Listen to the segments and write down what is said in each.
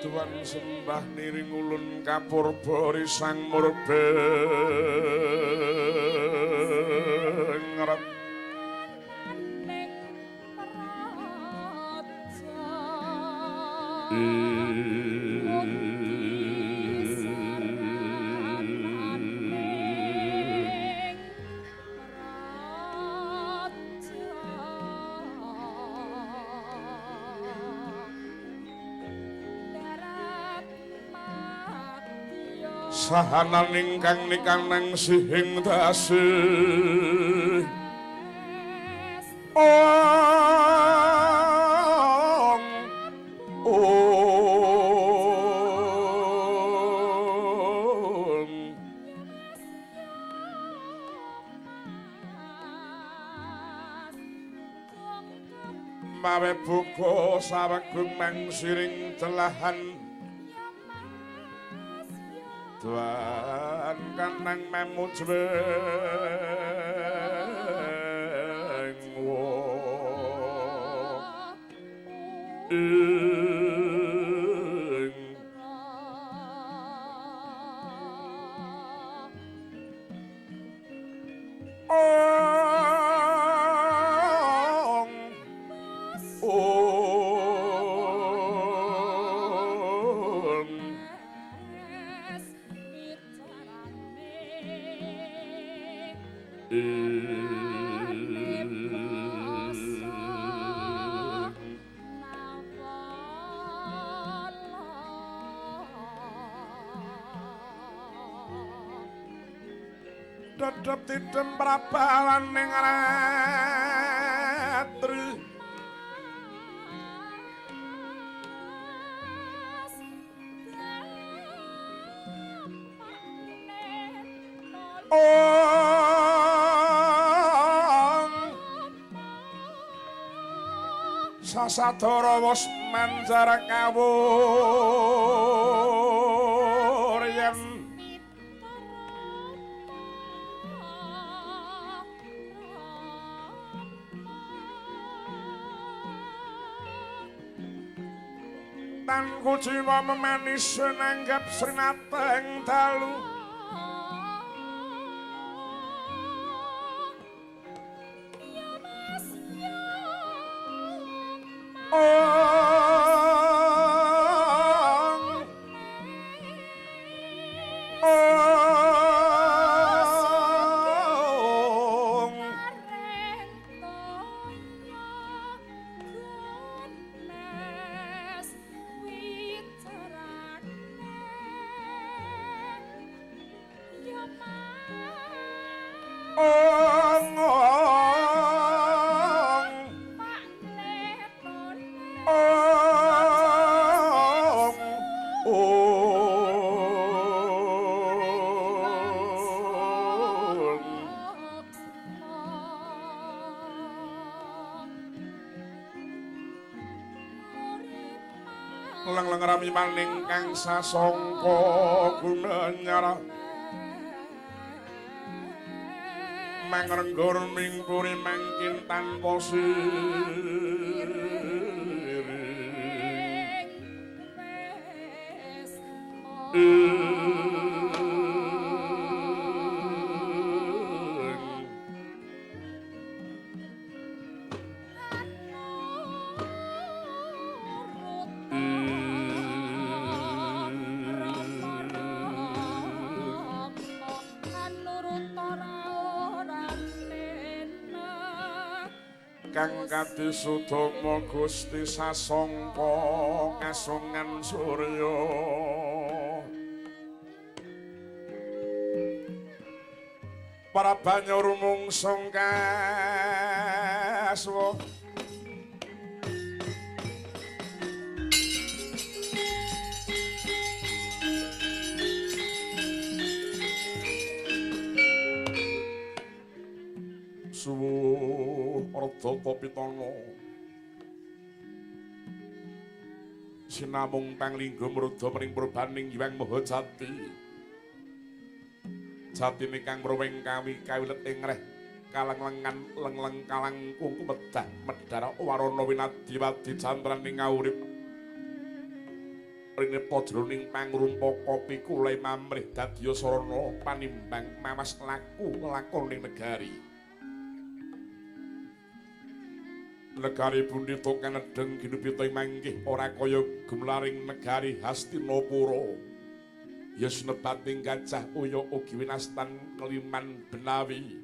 Tuhan sembah niring ulun kapurba risang murbe ngeret sahanan ingkang nikanang sihing dasih mawe buka sawegung mangsiring telahan Tuhan kanang memujweng Dedep tidem prabalan ning retri sasadara wis manjar kawuryan tan kuciwa memanis nanggap srinateng dalu leng-leng rami maning kang sasangka gunanyara mangrenggur mingpuri mangkin tanpa siring kang kadisudama Gusti sasangka kasungan surya para banyur mungsung kaswa suwuh Ardhata Pitana sinamung panglingga mrudha mring purbaning Hyang Mahajati jatine kang mroweng kawi kawilet ing reh kalenglengan lengleng kalang kungku medah medhar warana winadi wadi jantraning ngawurip prinipta jroning pangrumpa kopi kulai mamrih dadya sarana panimbang mawas laku lakoning negari. Negari Bundita kanedheng ginupita manggih ora kaya gumlaring negari Hastinapura. Ya sinebating gajah uya ugi winastan keliman benawi.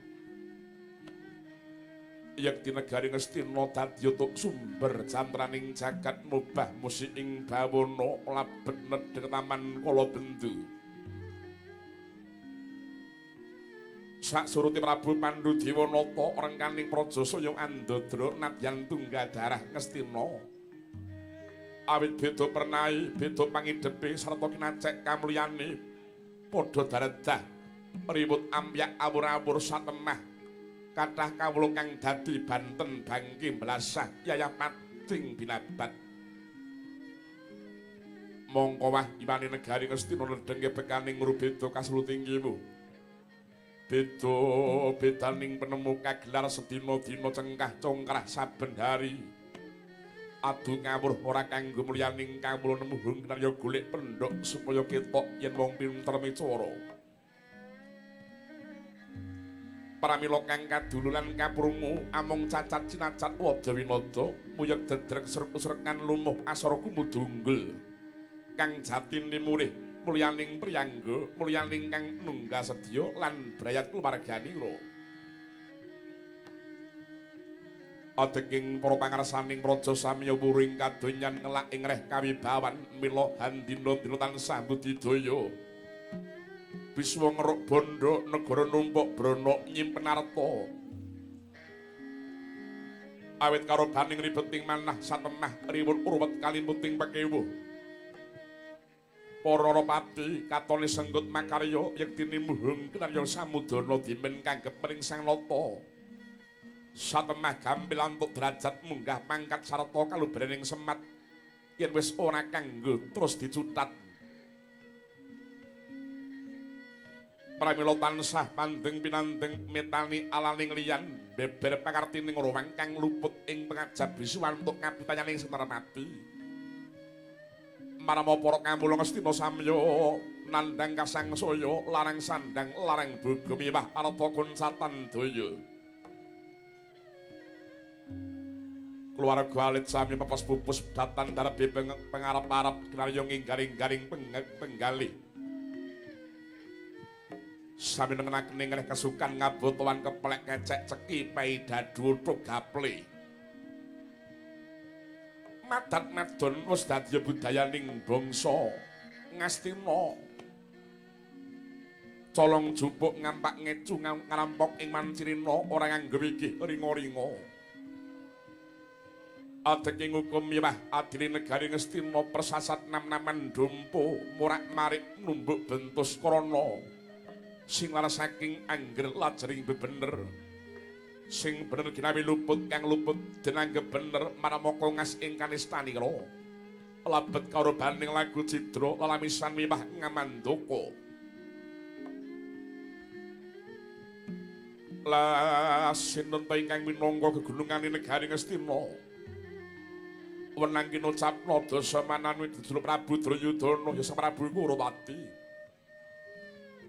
Yakti negari Ngastina dadya tuk sumber cantraning jagat mubah musik ing bawana labet nedheng taman Kalabendu. Saksuruti Prabu Pandhu Dewanata rengkaning praja saya Andadra nadyan Tunggadarah Ngastina. Awit beda pernai, beda pangidepe sarta kinacek kamulyane padha daredah riwut ambyak awur-awur satemah kathah kawula kang dadi banten bangke blasah yayah pating binabat. Mongko wah iwani negari Ngastina nedhenge bekaning rubeda kaslutinggimu. Beda-bedaning penemu kagelar sedina-dina cengkah congkrah saben hari. Adu ngawur ora kanggo mulyaning kawula nemuhung kinarya golek pendhok supaya ketok yen wong pinter micara. Pramila kang kadululan kaprungu amung cacat cinacat wada winada muyeg dedreg serek-serekan lumuh asara kumudunggul kang jatine murih mulyaning priyangga mulyaning kang nunggal sedya lan brayat kluwarganira. Ateking para pangarsaning praja samiya wuring kadonyan ngelak ing reh kawibawan mila handina-dina tansah budidaya. Biswa ngeruk bondo negara numpuk brana nyimpen arta. Awit karo baning ribeting manah satemah riwut urwet kalimuting pekewuh. Para pati katone senggut makarya yektine muhung kinarya samudana dimen kanggep mring Sang Nata. Satemah gampil antuk derajat munggah pangkat sarta kalubrening semat yen wis ora kanggo terus dicutat. Pramila tansah pandeng pinandeng metani alaning liyan beber pakartining rowang kang luput ing pangajab bisuwan untuk kapitayaning Senarmati. Marama para kamula Ngastina samya nandhang kasangsaya larang sandhang larang boga miwah arta kuncatan daya. Keluarga alit sami pepes pupus datan darepe pengarep-arep kinarya nggaring-garing penggalih. Sami nengenakening ngreh kesukan ngabotowan keplek kecek ceki paidadu tuk gaple. Madat madon wis dadi budayaning bangsa Ngastina. Colong jupuk ngampak ngecu ngarampok ing mancirina ora nganggo wigih ringa-ringa. Ateking hukum miwah adili negari Ngastina persasat nam-naman dumpo murak-marik numbuk bentus krana sing lara saking angger lajering bebener sing bener ginawi luput kang luput denanggep bener maramaka ngas ing kanistanira labet karo baning lagu cidra lalamisan miwah ngamandaka la sinten ingkang minangka gegunungane negari Ngastina wenang kinucapna dasa mananu Dudul Prabu Drayudana ya Sang Prabu Kurawati.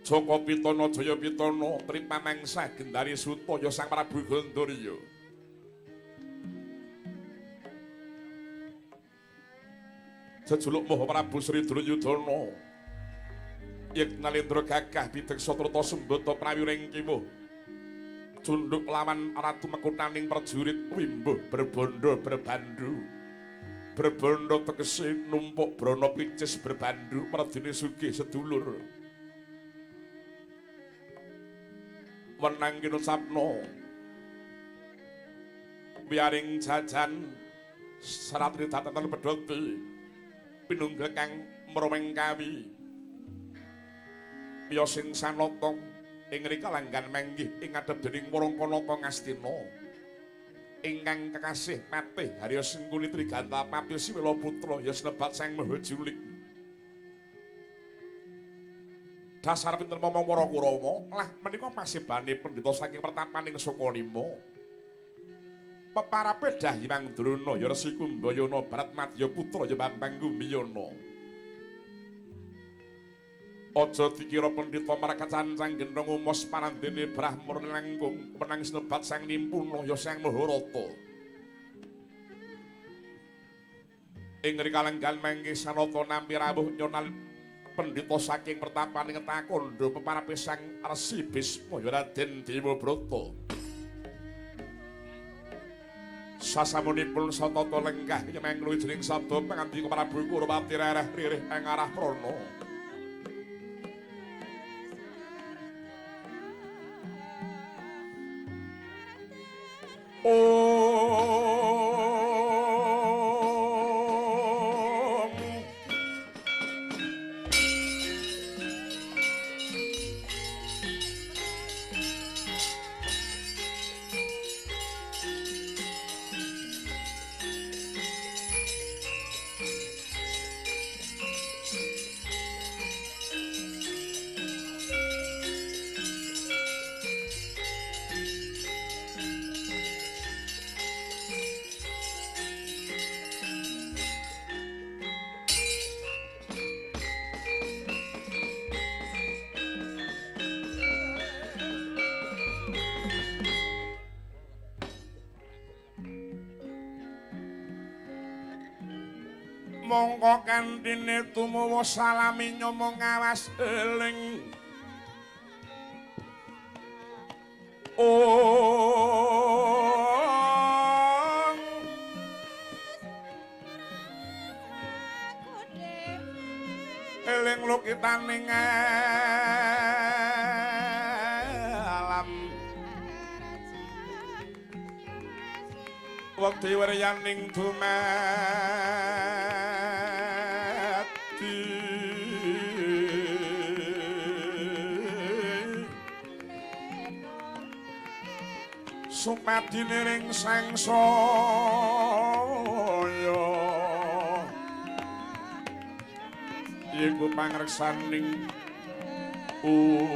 Joko Pitana Jaya Pitana Tripamangsa Gendari Suta ya Sang Prabu Gandharya. Jejuluk Maha Prabu Sri Drayudana yek nalendra gagah bideksa trata sembata prawiring kiwuh cunduk lawan ratu mekutaning prajurit wimbuh berbondo berbandu. Berbondo tegese numpuk brana picis berbandu merdine sugih sedulur. Wenang kinucapna wiyaring jajan serat ridatan pedhoti pinunggel kang mroweng kawi ya sing sanata ing rika langgan manggih ing ngadhep dening Warangkanata Ngastina ingkang kekasih patih Harya Sengkuni Triganta Pati Siwela Putra ya senebat Sang Maha Julik. Dasar pinten momong para Kurawa lah menika pasibane pendhita saking pertapaning Sukalima. Peparape Dahyang Drona ya Resi Kumbayana Baratmadya Putra ya Bambang Gumbiyana. Aja dikira pendhita marakacancang gendhong umos panandene Brahmur langkung menang sinebat sang nimpuna ya sang Maharata. Ing rikalengan mangke sanata nampi rawuh nyonal pendhita saking pertapaning Takondo peparape sang Resi Bisma ya Raden Dewabrata. Sasamunipun satata lenggah nyemeng luwijining sabda pangandika Prabu Kurwati rereh-ririh ing arah prana. Mongko kantine tumuwu salami nyomong awas eling eling lukitaning alam wektu weryaning dumadi supadine ring sangsaya iku pangreksaning urip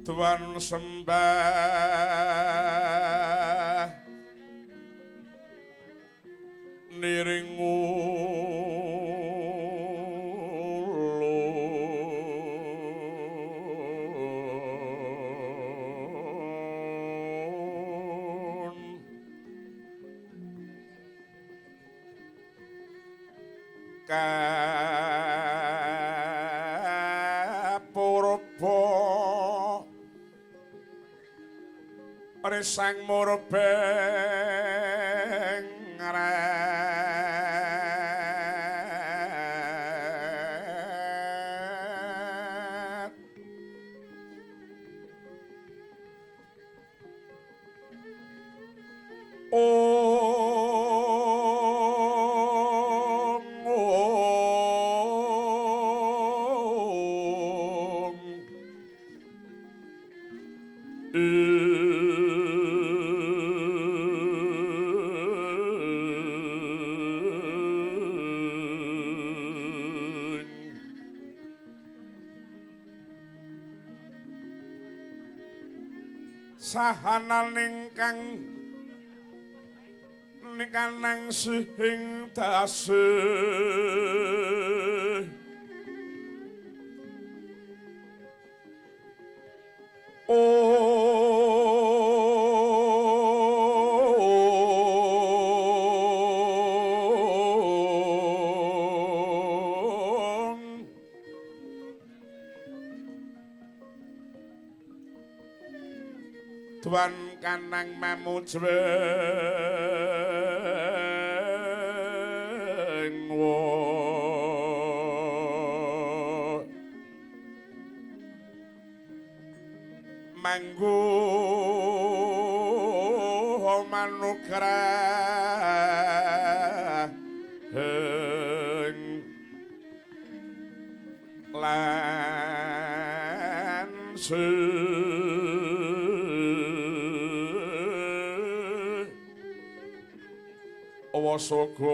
Tuan sembah niring ulun kapurba resang murbeng ret sahananing kang nikanang sing dase Tuan kanang mamujweng manggu manugrah lan Wasogata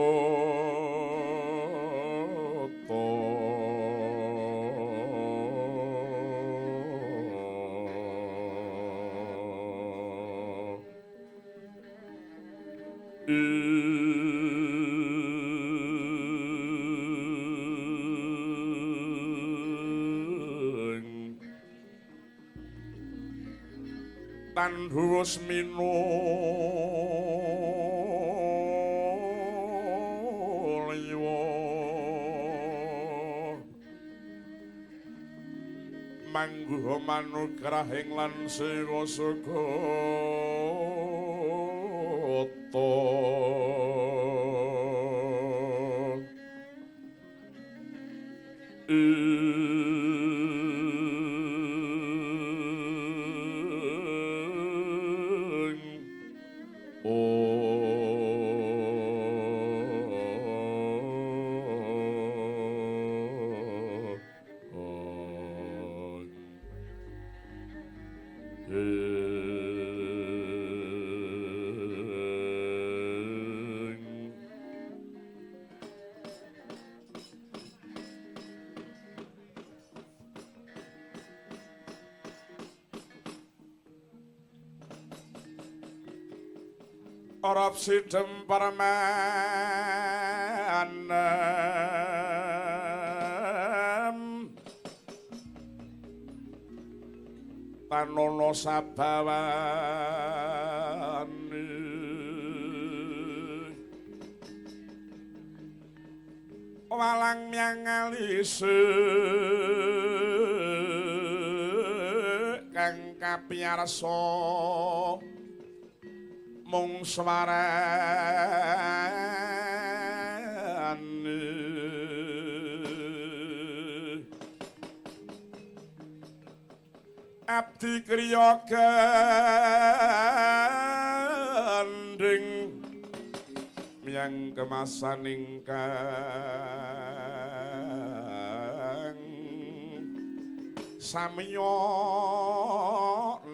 Tandhus mangguh manugrahing lan sira sagata Arab sidem parmanem panono sabawani walang miangalise kang kapiyarsa mung swarane abdi kriya gandeng miyang kemasaning kang samiya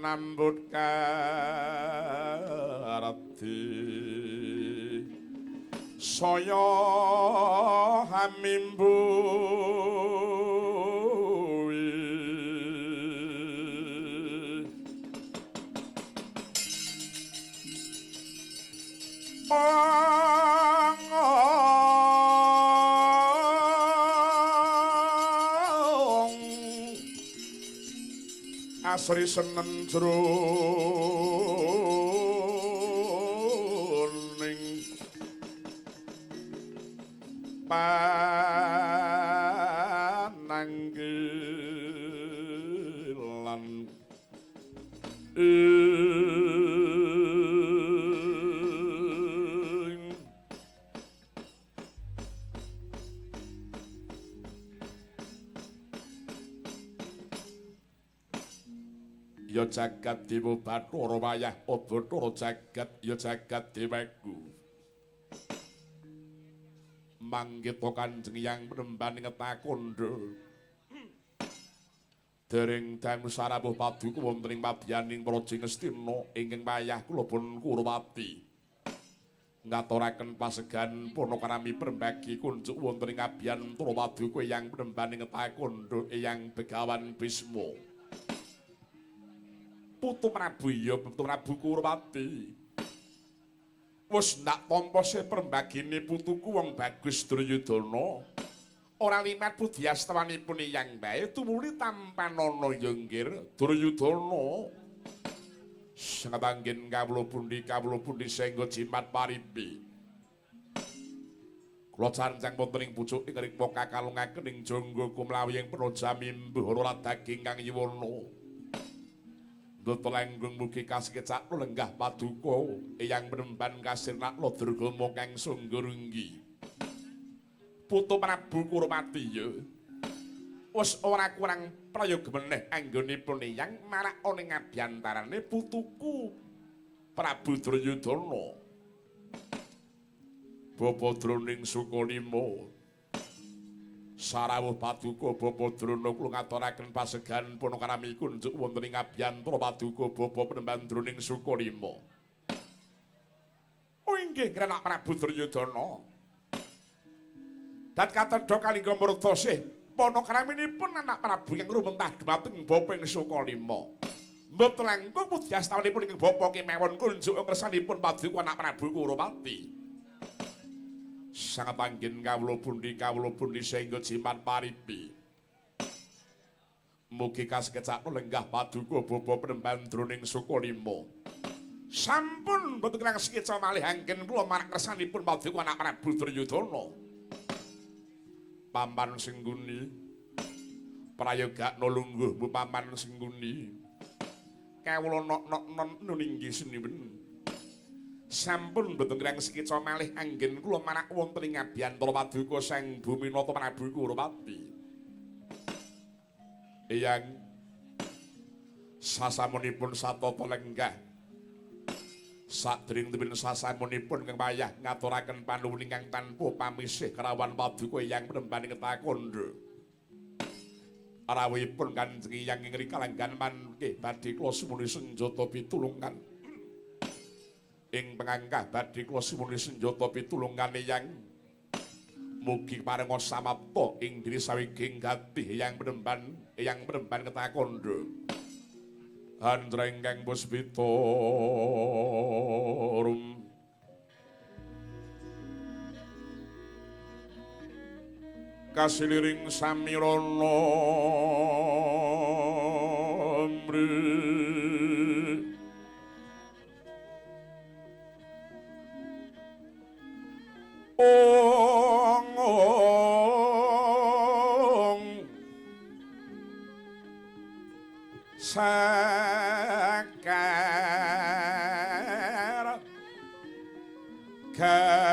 nambut karati saya hamimbu asri senen jroning pananggilan ya jagat dewa Bathara wayah Bathara jagat ya jagat dewaku manggita Kanjeng Hyang Penembaning Ngetakandha dereng dangu sarawuh paduka wonten ing madyaning Praja Ngastina ingkang wayah kula pun Kurawati ngaturaken pasegan Purnakarami Perembagi kunjuk wonten ing abyan Tura Paduka Hyang Penembaning Ngetakandha Hyang Begawan Bisma Putu Prabu iya Putu Prabu Kurwati. Wis ndak tampa se permbagine putuku wong bagus Duryudana. Ora limat budyastawanipun iyang bae tumuli tampanana ya nggir Duryudana. Sangatanggen kawula pundi senggo jimat parimbi. Kula canjang wonten ing pucuk ing rikma kakalungaken ing jangga kumlawi ing praja mimbuh ora daging kang yiwana. Dotolenggung mugi kasekecak lenggah paduka eyang penemban kasirnak Durgama kang sunggurunggi. Putu Prabu Kurwati ya. Wis ora kurang prayoga meneh anggonipun eyang marak ana ing abyantarane putuku Prabu Duryudana. Bapa Droning Sukalima sarawuh paduka Bapa Drona kula ngaturaken pasegan punakaramipun kunjuk wonten ing abyantara paduka Bapa Penemban Droning Sukalima. Oh inggih Anak Prabu Duryudana. Dan katedha kalingga murta sih punakaraminipun Anak Prabu yang rumentah dhumateng Bapa ing Sukalima. Mboten langkung pudyastawanipun ing Bapa kemawon kunjuk kersanipun paduka Anak Prabu Kurwati. Sangat angin kawula pundi sehingga jimat paripi. Mugi kasekecak lenggah paduka Bapa Penemban Droning Sukalima. Sampun boten kirang sekeca malih anggen kula marang kersanipun paduka Anak Prabu Duryudana. Paman Sengguni prayoga nulungguh Bu Paman Sengguni. Kawula nok nuninggi seniwen. Sampun boten kirang sekeca malih anggen kula marak wonten ing abyantara paduka Sang Buminata Prabu Kurwati. Eyang sasamunipun satata lenggah sadèrèngipun sasamunipun kang wayah ngaturaken panuwun ingkang tanpa pamisih kerawan paduka Eyang Penemban Ketakandha. Arawihipun Kanjeng Eyang ing kalanggan mangke badhe kula sumuni senjata pitulungan. Ing pengangkah badhe kula sumuni senjata pitulungan Eyang. Mugi parenga samapta ing diri sawiging gati Eyang Penemban Ketakandha. Handrengkang puspita rum kasiliring samirana mri ong sakar kadung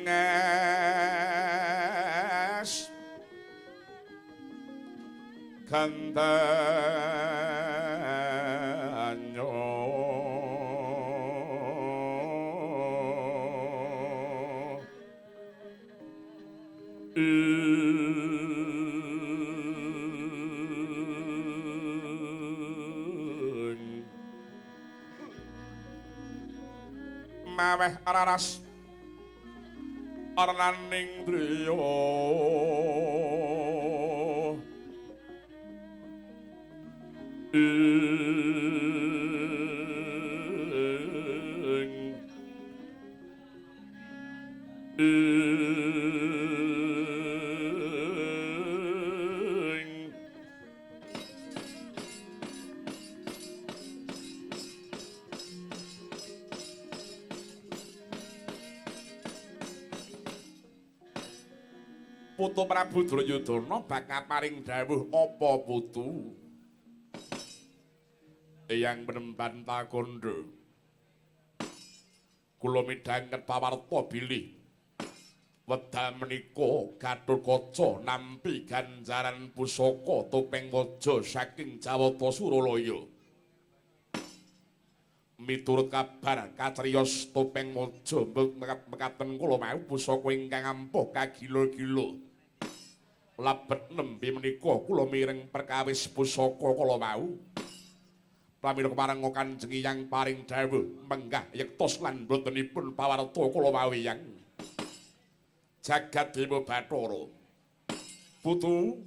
ngas kandanyo maweh araras arnaning driya Putu Prabu Duryudana bakal paring dawuh apa putu? Eyang Penemban Takandha. Kula midhanget pawarta bilih. Wedal menika Gatotkaca nampi ganjaran pusaka topeng waja saking Jawata Suralaya. Miturut kabar kacariyos topeng waja mekaten kula mau pusaka ingkang ampuh kagila-gila. Labet nembe menika kula mireng perkawis pusaka kala wau. pramila kemareng Kanjeng Hyang paring dawuh menggah yektos lan botenipun pawarta kula pawiyang jagat Dewa Bathara putu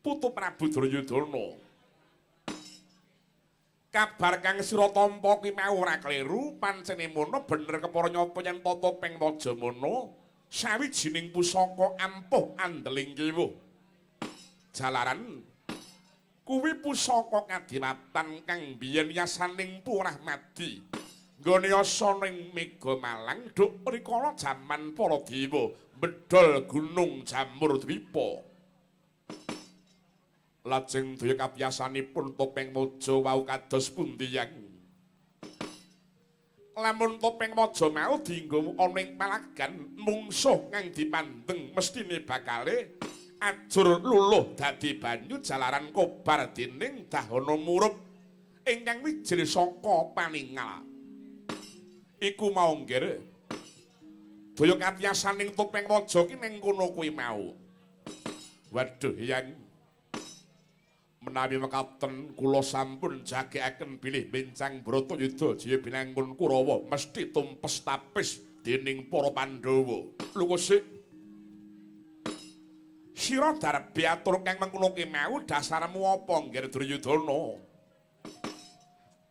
Prabu Duryudana kabar kang sira tampa kuwi mau ora kleru pancene mono bener kepara nyata yen tata ping waja mono sawijining pusaka ampuh andeling kiwa jalaran kuwi pusaka kadiwatan kang biyen yasaning Purah Madi nggone asana ing Mega Malang duk rikala jaman para dewa bedol Gunung Jamurdwipa lajeng daya kabiyasanipun Topeng Maja wau kados pundi yang lamun Topeng Maja mau dienggo ana ing palagan mungsuh kang dipandeng mestine bakale ajur luluh dadi banyu jalaran kobar dening dahana murup ingkang wijil saka paningal iku mau nggih daya kabiyasaning Topeng Maja ki ning kono kuwi mau waduh yang menawi mekaten kula sampun jagekaken bilih bencang Bratayuda Jaya Binangun Kurawa mesti tumpes tapis dening para Pandhawa. Lho kosik. Sira darep biatur kang mengkono ki mau dasarmu apa nggih Duryudana?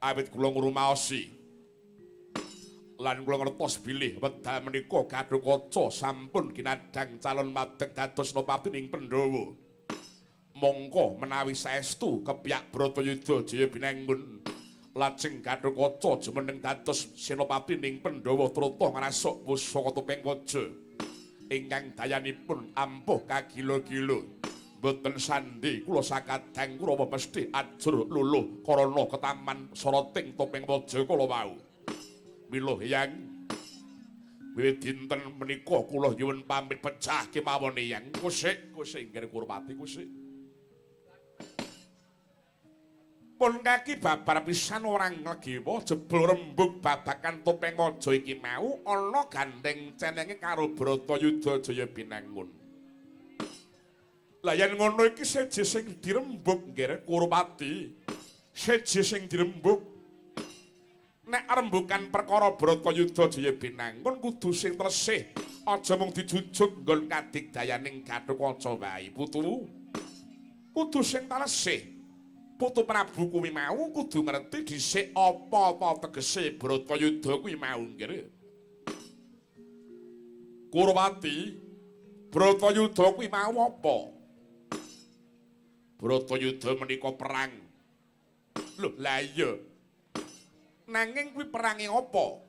Awit kula ngrumaosi lan kula ngertos bilih wekdal menika Gatotkaca sampun ginadang calon madeg dados Senopatining Pandhawa. Mongko menawi saestu kepyak Bratayuda Jaya Binangun lajeng Gatotkaca jumeneng dados Senopatining Pandhawa trata ngrasuk pusaka Topeng Maja ingkang dayanipun ampuh kagila-gila boten sandi kula sakadang Kurawa mesti ajur luluh karana ketaman soroting Topeng Maja kala wau mila Hyang wiwit dinten menika kula nyuwun pamit pecah kemawon Hyang kusik nggih Kurwati kusik pun kaki babar pisan orang nglegewa jebul rembug babakan Topeng Maja iki mau ana gandeng cenenge karo Bratayuda Jaya Binangun. Lah yen ngono iki seje sing dirembug nggih Kurwati. Seje sing dirembug. Nek rembugan perkara Bratayuda Jaya Binangun kudu sing tresih, aja mung dijujuk nggon kadigdayaning Gatotkaca wae, putu. Kudu sing tresih. Putu Prabu kuwi mau kudu ngerti dhisik apa-apa tegese Bratayuda kuwi mau nggih. Kurwati, Bratayuda kuwi mau apa? Bratayuda menika perang. Lho, lah iya. Nanging kuwi perange apa?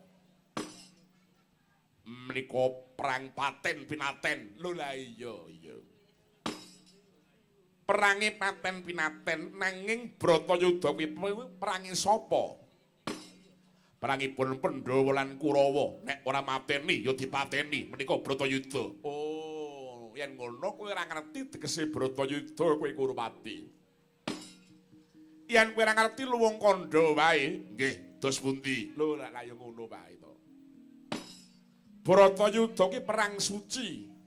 Menika perang paten pinaten. Lho, lah iya. Perange paten pinaten nanging Bratayuda kuwi perange sapa? Perangipun Pandhawa lan Kurawa. Nek ora mateni ya dipateni menika Bratayuda. Oh, yen ngono kowe ora ngerti tegese Bratayuda kowe Kurwati. Yen kowe ora ngerti luwung kandha wae, nggih, dos pundi? Lho, lah ya ngono wae to. Bratayuda ki perang suci.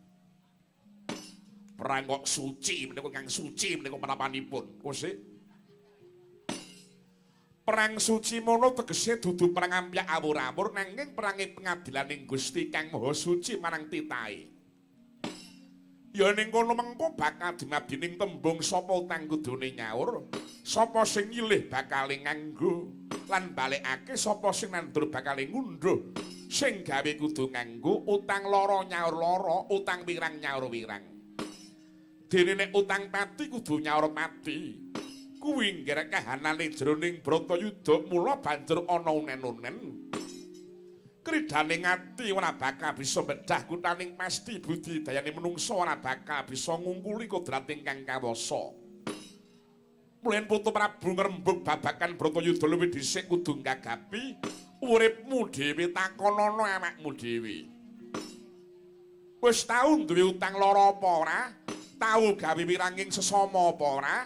Perang kok suci menika kang suci menika menapanipun kusik perang suci mono tegese dudu perang ampyak awur-awur nanging perange pengadilaning Gusti Kang Maha Suci marang titahe ya ning kono mengko bakal dumadining tembung sapa utang kudune nyaur sapa sing nyilih bakal nganggo lan balekake sapa sing nandur bakal ngunduh sing gawe kudu nganggo utang lara nyaur lara utang wirang nyaur wirang. Dene nek utang pati kudu nyaur pati. Kuwi nggih kahanane jroning Bratayuda mula banjur ana unen-unen. Kridhaning ati ora bakal bisa medhah kutaning pasti budidayane menungsa ora bakal bisa ngungkuli kodrating kang kawasa. Mulen Putu Prabu ngrembug babakan Bratayuda luwih dhisik kudu gagapi uripmu dhewe takonana awakmu dhewe. Wis tau duwe utang lara apa ora? Tau gawe wiranging sesama apa ora?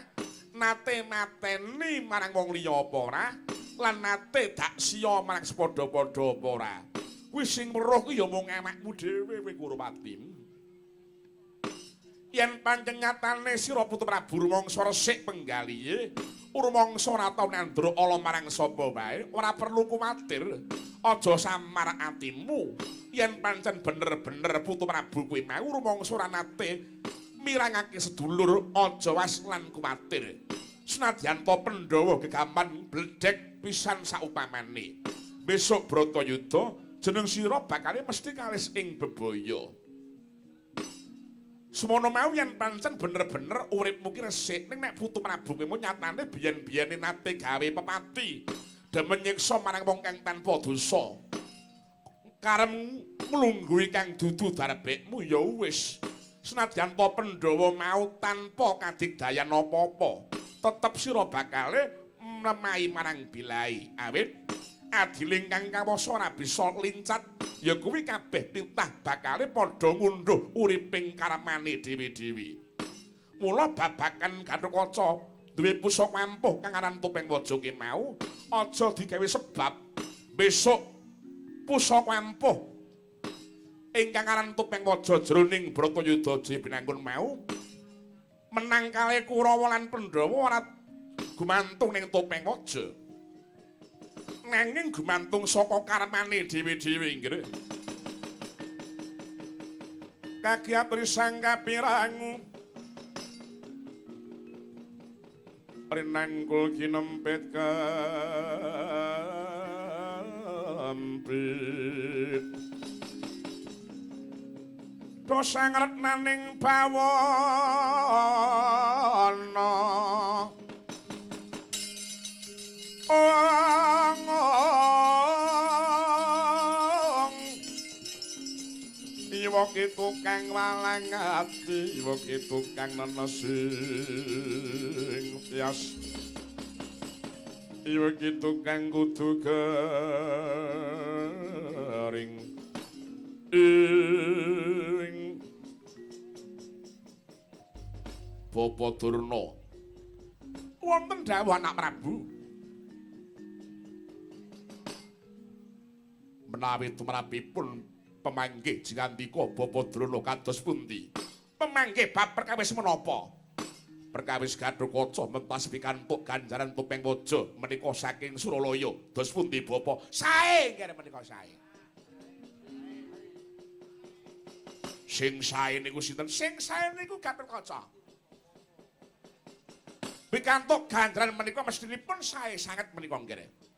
Nate mateni marang wong liya apa ora? Lan nate dak sia marang sepadha-padha apa ora? Kuwi sing weruh ku ya mung awakmu dhewe kowe Kurwati. Yen pancen nyatane sira Putu Prabu rumangsa resik penggalihe, Rumangsa ora tau nandura ala marang sapa wae, ora perlu kuwatir. Aja samar atimu. Yen pancen bener-bener Putu Prabu kuwi mau rumangsa ora nate mirangake sedulur, aja was lan kuwatir. Senadyan to Pandhawa gegaman bledhek pisan saupamane. Besok Bratayuda jeneng sira bakale mesti kalis ing bebaya. Semono mau yen pancen bener-bener uripmu ki resik ning nek Putu Prabu kuwi nyatane biyen-biyene nate gawe pepati demen nyiksa marang wong kang tanpa dosa. Karem nglungguhi kang dudu darebekmu ya wis. Senadyan to Pandhawa mau tanpa kadigdayan apa-apa, tetep sira bakale nemahi marang Bilai. Awit adiling kang kawasa ora bisa lincat, ya kuwi kabeh titah bakale padha ngunduh uriping karmane dewi-dewi. Mula babakan Gatotkaca duwe pusaka ampuh kang aran Topeng Waja ki mau aja digawe sebab besok pusaka ampuh ingkang aran Topeng Waja jroning Bratayuda Jibinanggun mau menang kalih Kurawa lan Pandhawa ora gumantung ning Topeng Waja. Nanging gumantung saka karmane dewi-dewi nggih. Kagiat risangga pirang rinangkul kinempit kampit dosa ngretnaning bawana iwa kitu kang walang ati iwa kitu kang nenesing tias iwa kitu kang kudu garing ing Bapa Durna wonten dawuh anak Prabu menawi tumrapipun pemanggih jingandika Bapa Durna kados pundi? Pemanggih bab perkawis menapa? Perkawis Gatotkaca mentas pikantuk ganjaran Topeng Waja menika saking Suralaya. Dos pundi Bapa? Sae kene menika sae. Sing sae niku sinten? Sing sae niku Gatotkaca. Pikantuk ganjaran menika mestinipun sae sanget menika nggih.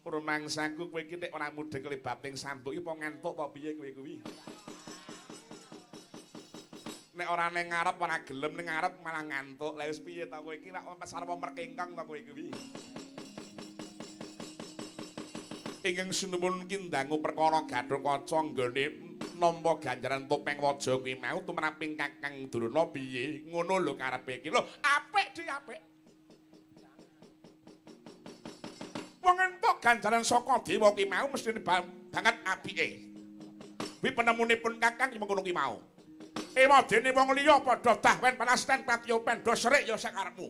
Rumangsaku kowe iki nek ora mudheng lebab ning sambuk iki apa ngantuk apa piye kowe kuwi? Nek ora ning ngarep ora gelem ning ngarep malah ngantuk. Lah wis piye ta kowe iki nek sarep merkengkang ta kowe kuwi? Ingkang sinuwun ki ndangu perkara Gatotkaca nggone nampa ganjaran Topeng Waja kuwi mau tumraping Kakang Durna piye? Ngono lho karepe iki. Lho, apik di apik. Wong entuk ganjaran saka dewa ki mau mesti banget apike. Kuwi penemunipun Kakang ki mengkono ki mau. Ewadene wong liya padha dahwen panasten patyopen do serik ya sakarepmu.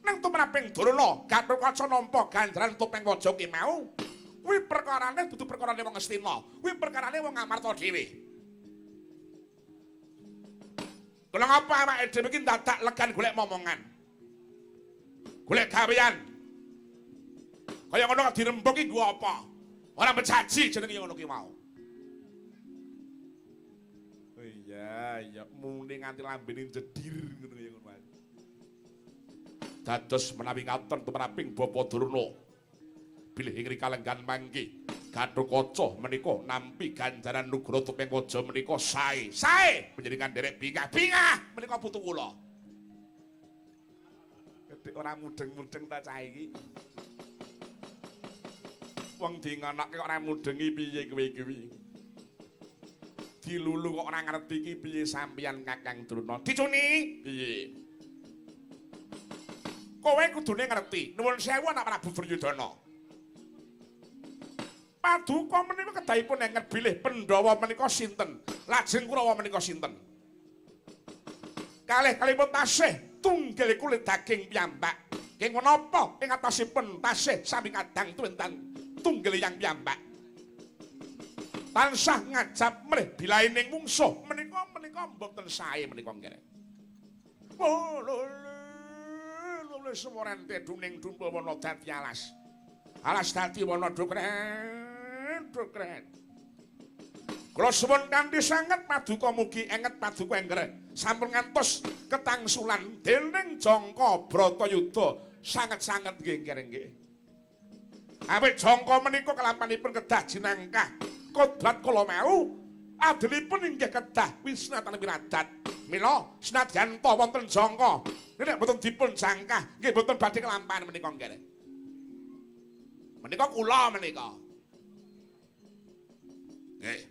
Nang tumraping Durna, Gatotkaca nampa ganjaran Topeng Waja ki mau. Kuwi perkarane dudu perkarane wong Astina. Kuwi perkarane wong Amarta dhewe. Kula ngapa awake dhewe iki dadak legan golek momongan. Golek gawean. Kaya ngono kok dirembuk iki nggo apa? Ora becaji jenenge ngono ki mau. Oh iya, ya muni nganti lambene jedir ngono ya ngono wae. Dados menawi ngaten tumraping Bapa Durna bilih ing kalenggan mangke Gatotkaca menika nampi ganjaran nugra Topeng Waja menika sae. Sae panjenengan derek bingah-bingah menika putu kula. Ketik ora mudeng-mudeng ta cah iki. Wong dinganake kok ora mudengi piye kowe kuwi. Dilulu kok ora ngerti iki piye sampeyan Kakang Durna. Dicuni piye? Kowe kudune ngerti. Nuwun sewu anak Prabu Duryudana. Paduka menika kedahipun engker bilih Pandhawa menika sinten? Lajeng Kurawa menika sinten? Kalih-kalihipun tasih tunggil kulit daging piyambak. Ing menapa ing atasipun tasih sami kadang tuwentang tunggil yang piyambak. Tansah ngajab mrih bilaining mungsuh menika mboten sae menika nggih. Semorante duning dumpa wana dadi alas. Alas dadi wana dokren. Kula suwun kanthi sanget paduka mugi enget paduka engger. Sampun ngantos ketangsulan dening Jangka Bratayuda sanget-sanget nggih. Awit Jangka menika kelampanipun kedah jinangkah kodrat kala mau adelipun inggih kedah wisnatan wiradat. Mila senadyan ta wonten Jangka nek boten dipun jangkah nggih boten badhe kelampan menika nggih. Menika kula menika. Nggih.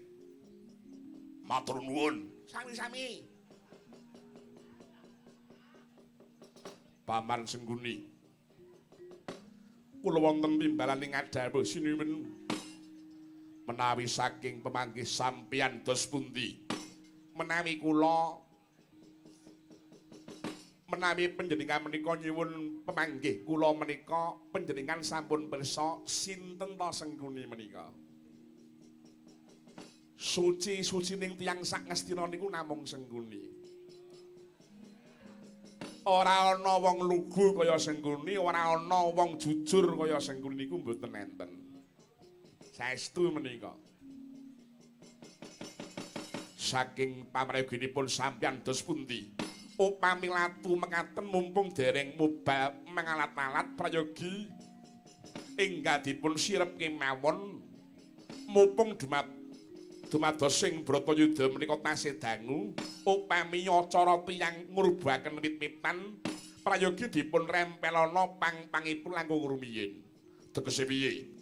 Matur nuwun. Sami-sami. Paman Sengguni. Kula wonten timbalaning adawuh sinuwun menawi saking pemanggih sampeyan dos pundi. Menawi panjenengan menika nyuwun pemanggih kula menika panjenengan sampun pirsa sinten ta Sengguni menika. Suci-sucining tiyang sak ngastina niku namung Sengguni. Ora ana wong lugu kaya Sengguni, ora ana wong jujur kaya Sengguni niku mboten enten. Saestu menika. Saking pamreginipun sampeyan dos pundi? Upami latu mekaten mumpung dereng mubal mengalat-alat prayogi enggal dipun sirep kemawon mumpung dumados sing Bratayuda menika tasih dangu upami acara tiyang ngrubahaken wit-witan prayogi dipun rempelana pang-pangipun langkung rumiyin. Tegese piye?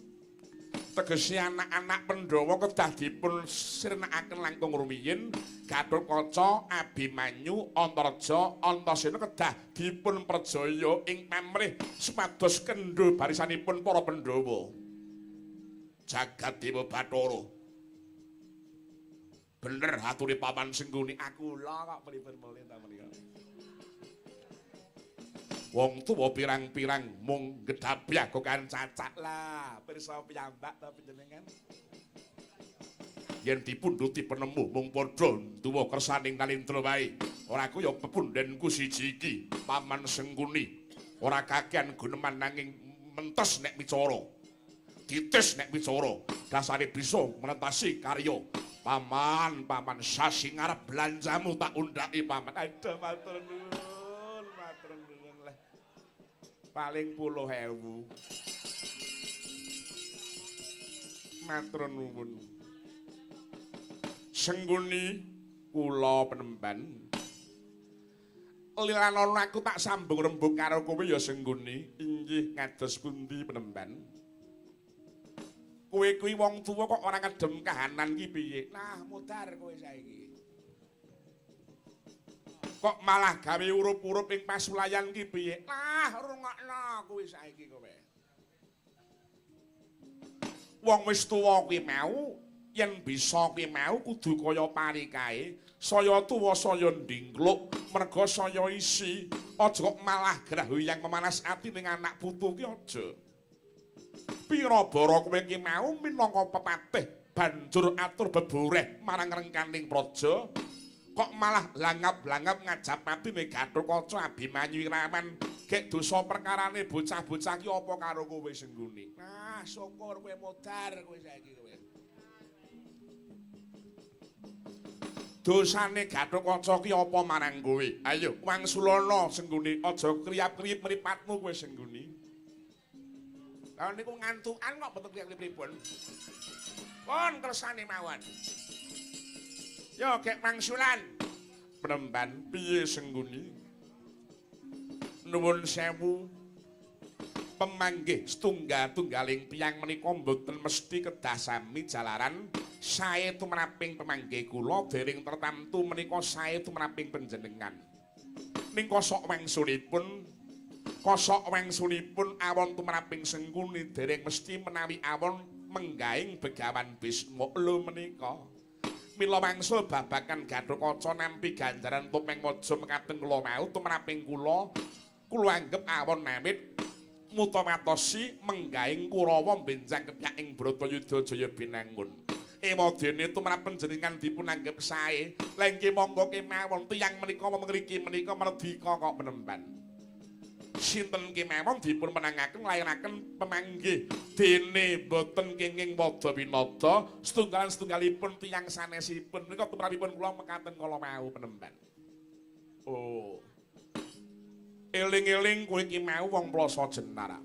Tegese anak-anak Pandhawa kedah dipun sirnakaken langkung rumiyin, Gatotkaca, Abimanyu, Antareja, Antasena kedah dipun perjaya ing pamrih supados kendha barisanipun para Pandhawa. Jagadéwa Bathara. Bener aturi Paman Sengguni, aku lha kok pripun mulih ta menika. Wong tuwa pirang-pirang mung gedhabyah kokan cacak lah pirsa piyambak ta panjenengan. Yen dipundhuti penemu mung padha tuwa kersaning Nalendra wae. Ora ku ya pepundhenku siji iki Paman Sengguni. Ora kakehan guneman nanging mentes nek bicara. Ditis nek bicara. Dasare bisa menentasi karya. Paman sasi ngarep belanjamu tak undhaki Paman. Aduh matur nuwun. Paling 10.000. Matur nuwun. Sengguni kula Penemban. Lilanana aku tak sambung rembug karo kowe ya Sengguni. Inggih ngados pundi Penemban? Kowe kuwi wong tuwa kok ora ngedem kahanan ki piye? Nah, mudhar kowe saiki. Kok malah gawe urup-urup ing pasulayan ki piye? Lah, rungokno kuwi saiki kowe. Wong wis tuwa kuwi mau, yen bisa kuwi mau kudu kaya parikae, saya tuwa saya ndingkluk, merga saya isi. Aja kok malah grahuyang memanas ati ning anak putu ki aja. Pira bara kowe ki mau minangka pepatih banjur atur beboreh marang rengkaning praja. Kok malah langap-langap ngajapati ning Gatotkaca Abimanyu Irawan gek dosa perkarane bocah-bocah ki apa karo kowe Sengguni. Nah, syukur kowe modar kowe saiki kowe. Dosane Gatotkaca ki apa marang kowe? Ayo wangsulana Sengguni, aja kriyap-kriyip mripatmu kowe Sengguni. Lah niku ngantukan kok boten kriyap-kriyipun. Pun kersane mawon. Yo gek mangsulan. Penemban piye Sengguni? Nuwun sewu. Pemanggih setunggal-tunggaling tiyang menika mboten mesti kedah sami jalaran sae tumraping pemanggih kula dereng tertamtu menika sae tumraping panjenengan. Ning kosok wengsunipun awon tumraping Sengguni dereng mesti menawi awon menggaing begawan Bisma lho menika. Mila wangsul babagan Gatotkaca nampi ganjaran topeng waja mekaten kula mau tumraping kula anggep awon namit mutamatosi menggaing Kurawa benjang kepyak ing Bratayuda Jaya binangun. Ewadene tumrap panjenengan dipun anggep sae. Lengke monggo kemawon tiyang menika mriki menika merdika kok penemban. Sinten kemawon dipun menangaken nglayanaken pemanggih dene boten kenging wada winada setunggalan-setunggalipun tiyang sanesipun menika tumrapipun kula mekaten kala mau penemban. Oh. Eling-eling kowe iki mau wong Plasa Jenar.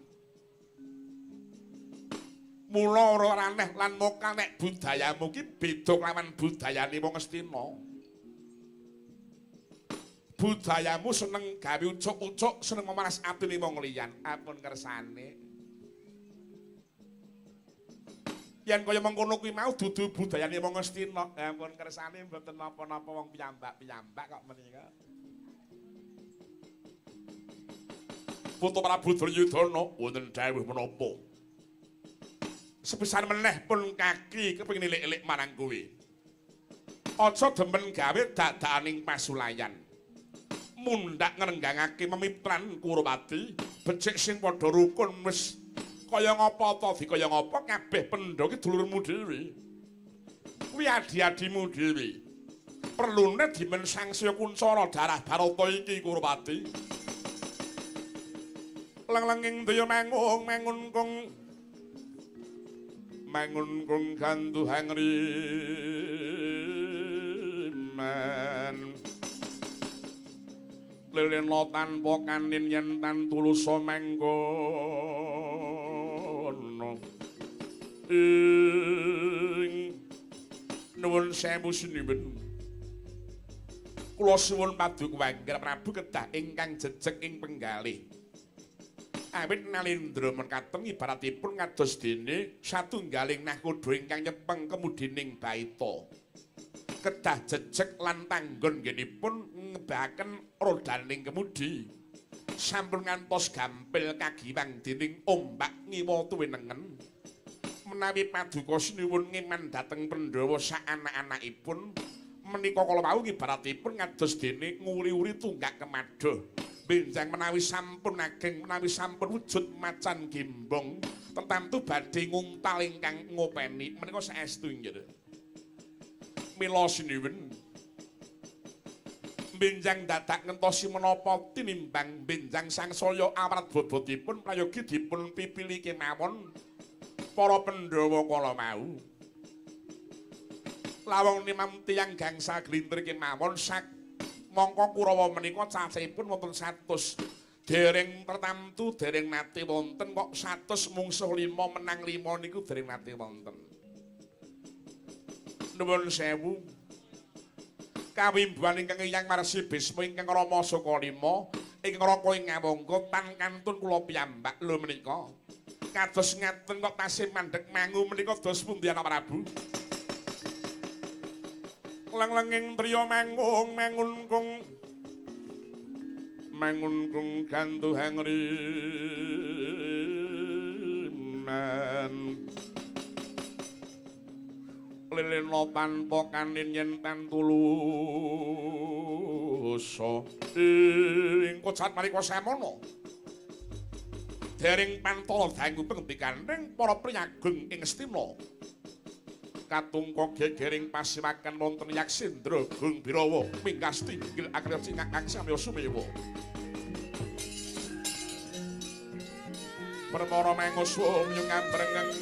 Mula ora aneh lan mokal nek budayamu ki beda kelawan budayane wong Astina. Budayamu seneng gawe ucuk-ucuk, seneng memanas atine wong liyan. Ampun kersane. Yen kaya mengkono kuwi mau dudu budayane wong Astina. Ampun kersane mboten napa-napa wong piyambak-piyambak kok menika. Putra Prabu Duryudana wonten dawuh menapa? Sebesar meneh pun kaki kepengin ilik-ilik marang kowe. Aja demen gawe dadaning pasulayan. Mundhak ngrenggangake memipran Kurawati, becik sing padha rukun wis kaya ngapa ta dikaya ngapa kabeh pendha ki dulurmu dhewe. Kuwi adi-adimu dhewe. Perlune dimen sangsaya kuncana darah Barata iki Kurawati. Lang-langing daya mangun kung mangun kung ganduhang riman lelena tanpa kanin yen tan tulusa mangkono nuwun sewu siniben kula suwun paduka Wangger Prabu kedah ingkang jejeg ing penggalih. Awit Nalendra mekaten ibaratipun ngados dene satunggaling nahkoda ingkang nyepeng kemudining baita. Kedah jejeg lan tanggon nggenipun ngebahaken rodaning kemudi. Sampun ngantos gampil kagiwang dening ombak ngiwa tuwinengen. Menawi paduka sinuwun ngeman dhateng Pandhawa sak anak-anakipun menika kala wau ibaratipun ngados dene nguri-uri tunggak kemadoh. Benjang menawi sampun ageng menawi sampun wujud macan gembong tentu badhe nguntal ingkang ngopeni menika saestu nggih. Mila sinuwun benjang dadak ngentosi menapa tinimbang benjang sangsaya awrat bobotipun prayogi dipun pipili kemawon para Pandhawa kala mau. Lawang nimam tiyang gangsa glintir kemawon sak mongko Kurawa menika cacahipun wonten 100. Dereng tertamtu dereng nate wonten kok 100 mungsuh 5 menang 5 niku dereng nate wonten. Nuwun sewu. Kawimbuhan ingkang Hyang Marsi Bisma ingkang Rama Saka 5 ing Raka ing Ngawangga tan kantun kula piyambak lho menika. Kados ngaten kok tasih mandheg mangu menika dos pundi Ana Prabu? Lang-langing priya mangun kung ganduhang riman lelena tanpa kanin yen tan tulusa ing kocat marika semono dereng pantala dangu pengendikaning para priyagung ing Astina. Katungka gegering pasiwakan wonten Yaksendra Gung Birawa mingkasti inggil akrep singkang samya sumewa. Permara manguswa nyung ambrengeng